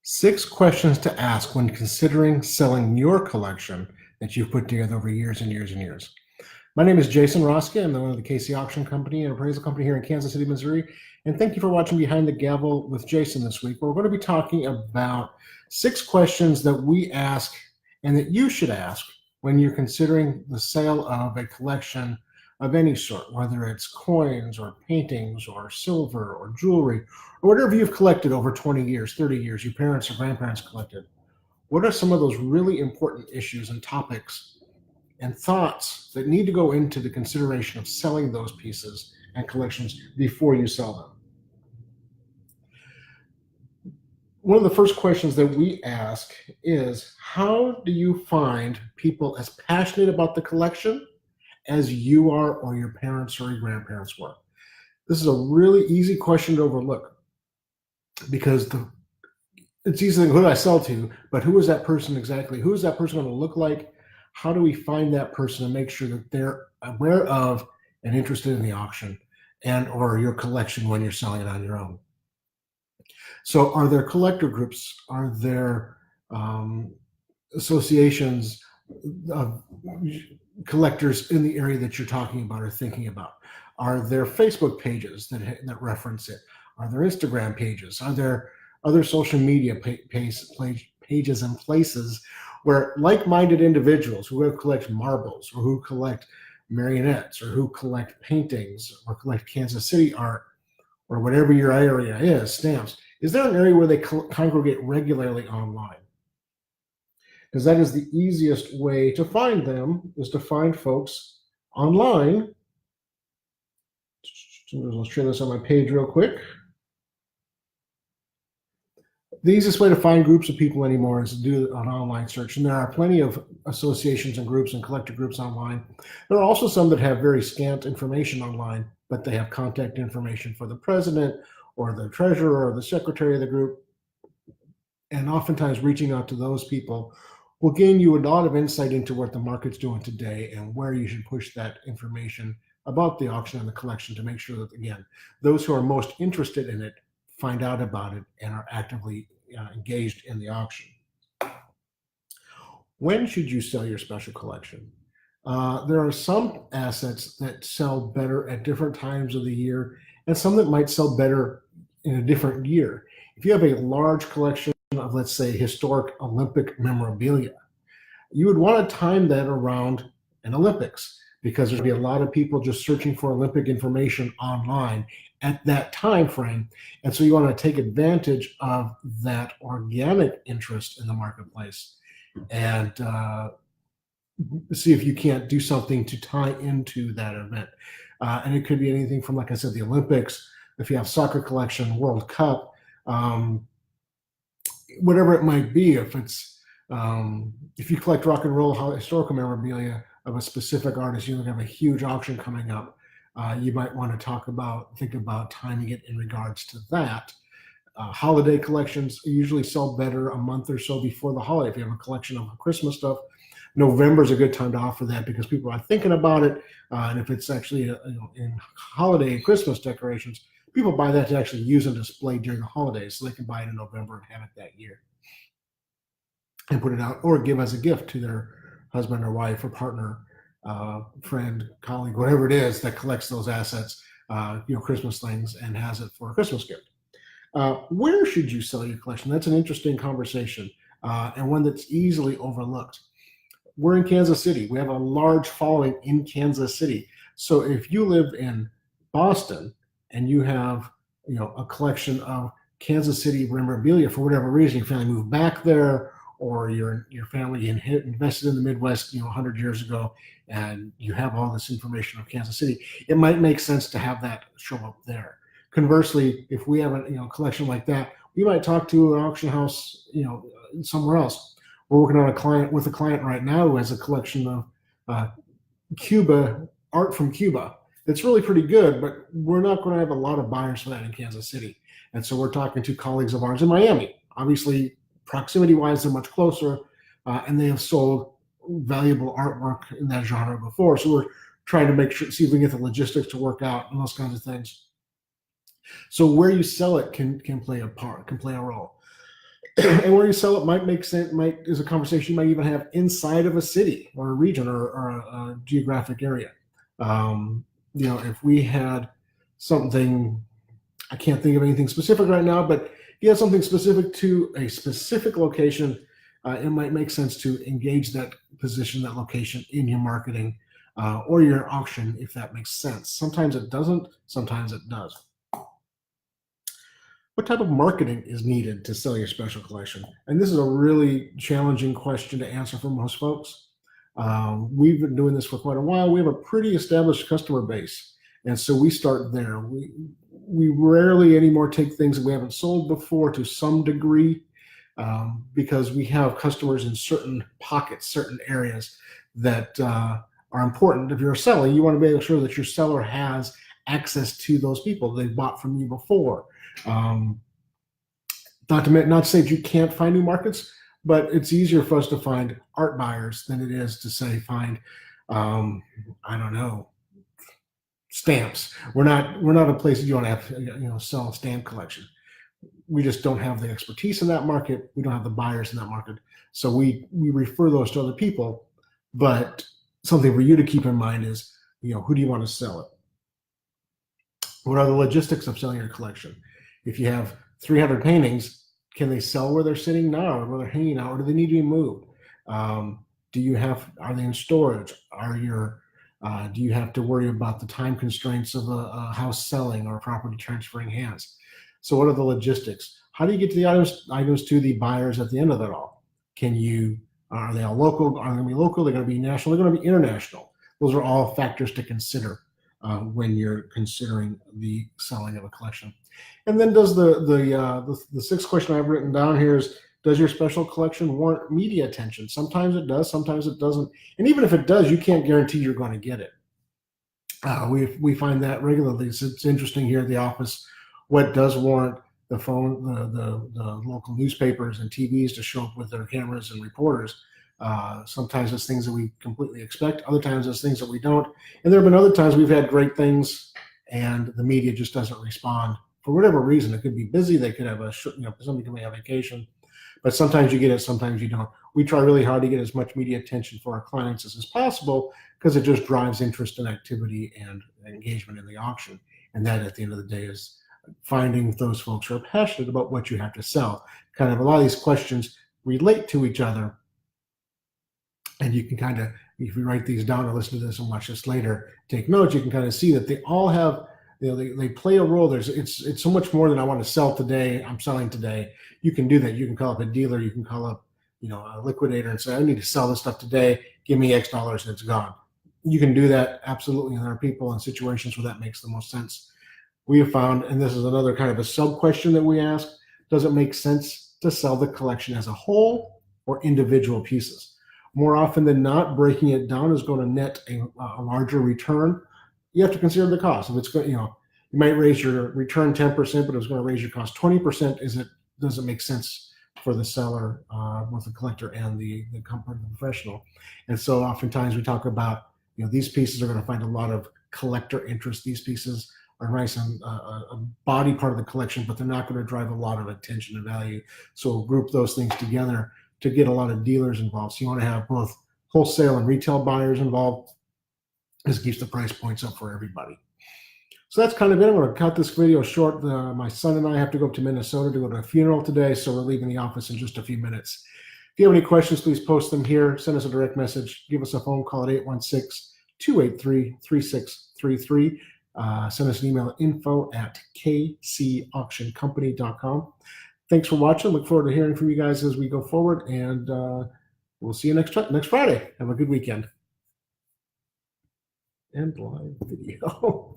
6 questions to ask when considering selling your collection that you've put together over years and years and years. My name is Jason Roski. I'm the owner of the KC Auction Company and appraisal company here in Kansas City, Missouri. And thank you for watching Behind the Gavel with Jason this week. We're going to be talking about 6 questions that we ask and that you should ask when you're considering the sale of a collection of any sort, whether it's coins or paintings or silver or jewelry or whatever you've collected over 20 years, 30 years, your parents or grandparents collected. What are some of those really important issues and topics and thoughts that need to go into the consideration of selling those pieces and collections before you sell them? One of the first questions that we ask is, how do you find people as passionate about the collection as you are or your parents or your grandparents were? This is a really easy question to overlook because it's easy to think, who do I sell to, but who is that person exactly? Who is that person going to look like? How do we find that person and make sure that they're aware of and interested in the auction and or your collection when you're selling it on your own? So are there collector groups? Are there associations of collectors in the area that you're talking about or thinking about? Are there Facebook pages that reference it? Are there Instagram pages? Are there other social media pages and places where like-minded individuals who collect marbles or who collect marionettes or who collect paintings or collect Kansas City art or whatever your area is, stamps, is there an area where they congregate regularly online? Because that is the easiest way to find them, is to find folks online. Let's share this on my page real quick. The easiest way to find groups of people anymore is to do an online search. And there are plenty of associations and groups and collector groups online. There are also some that have very scant information online, but they have contact information for the president or the treasurer or the secretary of the group. And oftentimes reaching out to those people will gain you a lot of insight into what the market's doing today and where you should push that information about the auction and the collection to make sure that, again, those who are most interested in it find out about it and are actively engaged in the auction. When should you sell your special collection? There are some assets that sell better at different times of the year and some that might sell better in a different year. If you have a large collection of, let's say, historic Olympic memorabilia, you would want to time that around an Olympics because there'd be a lot of people just searching for Olympic information online at that time frame. And so you want to take advantage of that organic interest in the marketplace and see if you can't do something to tie into that event. And it could be anything from, like I said, the Olympics, if you have soccer collection, World Cup, whatever it might be. If you collect rock and roll historical memorabilia of a specific artist, you have a huge auction coming up. You might want to think about timing it in regards to that. Holiday collections usually sell better a month or so before the holiday. If you have a collection of Christmas stuff, November is a good time to offer that because people are thinking about it. And if it's actually in holiday and Christmas decorations, people buy that to actually use and display during the holidays, so they can buy it in November and have it that year and put it out or give as a gift to their husband or wife or partner, friend, colleague, whatever it is that collects those assets, Christmas things, and has it for a Christmas gift. Where should you sell your collection? That's an interesting conversation and one that's easily overlooked. We're in Kansas City. We have a large following in Kansas City. So if you live in Boston and you have a collection of Kansas City memorabilia for whatever reason, your family moved back there, or your family invested in the Midwest 100 years ago, and you have all this information of Kansas City, it might make sense to have that show up there. Conversely, if we have a collection like that, we might talk to an auction house somewhere else. We're working on a client right now who has a collection of Cuba art from Cuba. It's really pretty good, but we're not going to have a lot of buyers for that in Kansas City. And so we're talking to colleagues of ours in Miami. Obviously, proximity-wise, they're much closer, and they have sold valuable artwork in that genre before. So we're trying to see if we can get the logistics to work out and those kinds of things. So where you sell it can play a role. And where you sell it might make sense, is a conversation you might even have inside of a city or a region or a geographic area. If we had something, I can't think of anything specific right now, but if you have something specific to a specific location, it might make sense to engage that position, that location in your marketing or your auction, if that makes sense. Sometimes it doesn't, sometimes it does. What type of marketing is needed to sell your special collection? And this is a really challenging question to answer for most folks. We've been doing this for quite a while. We have a pretty established customer base. And so we start there. We rarely anymore take things that we haven't sold before to some degree because we have customers in certain pockets, certain areas that are important. If you're selling, you want to make sure that your seller has access to those people they've bought from you before. Not to say that you can't find new markets, but it's easier for us to find art buyers than it is to say find, I don't know, stamps. We're not a place that you want to have, sell a stamp collection. We just don't have the expertise in that market. We don't have the buyers in that market. So we refer those to other people. But something for you to keep in mind is, who do you want to sell it? What are the logistics of selling your collection? If you have 300 paintings, can they sell where they're sitting now, or where they're hanging out, or do they need to be moved? Are they in storage? Do you have to worry about the time constraints of a house selling or a property transferring hands? So what are the logistics? How do you get to the items to the buyers at the end of it all? Are they all local? Are they going to be local? They're going to be national? They're going to be international. Those are all factors to consider when you're considering the selling of a collection. And then does the sixth question I've written down here is, does your special collection warrant media attention? Sometimes it does, sometimes it doesn't. And even if it does, you can't guarantee you're going to get it. We find that regularly. It's interesting here at the office. What does warrant the local newspapers and TVs to show up with their cameras and reporters? Sometimes it's things that we completely expect. Other times it's things that we don't. And there have been other times we've had great things and the media just doesn't respond for whatever reason. It could be busy. They could have somebody can be on vacation. But sometimes you get it, sometimes you don't. We try really hard to get as much media attention for our clients as possible because it just drives interest and activity and engagement in the auction. And that, at the end of the day, is finding those folks who are passionate about what you have to sell. Kind of a lot of these questions relate to each other. And you can kind of, if you write these down or listen to this and watch this later, take notes, you can kind of see that they all have, they play a role. It's so much more than I want to sell today. I'm selling today. You can do that. You can call up a dealer. You can call up, a liquidator and say, I need to sell this stuff today. Give me X dollars and it's gone. You can do that. Absolutely. And there are people in situations where that makes the most sense. We have found, and this is another kind of a sub question that we ask, does it make sense to sell the collection as a whole or individual pieces? More often than not, breaking it down is going to net a larger return. You have to consider the cost. If it's going, you might raise your return 10%, but it's going to raise your cost 20%. Does it make sense for the seller, both the collector and the company, the professional? And so oftentimes we talk about, these pieces are going to find a lot of collector interest. These pieces are nice and a body part of the collection, but they're not going to drive a lot of attention and value. So we'll group those things together to get a lot of dealers involved. So you want to have both wholesale and retail buyers involved. This keeps the price points up for everybody. So that's kind of it. I'm going to cut this video short. My son and I have to go up to Minnesota to go to a funeral today, so we're leaving the office in just a few minutes. If you have any questions, please post them here. Send us a direct message. Give us a phone call at 816-283-3633. Send us an email at info@kcauctioncompany.com. Thanks for watching. Look forward to hearing from you guys as we go forward, and we'll see you next Friday. Have a good weekend. And live video.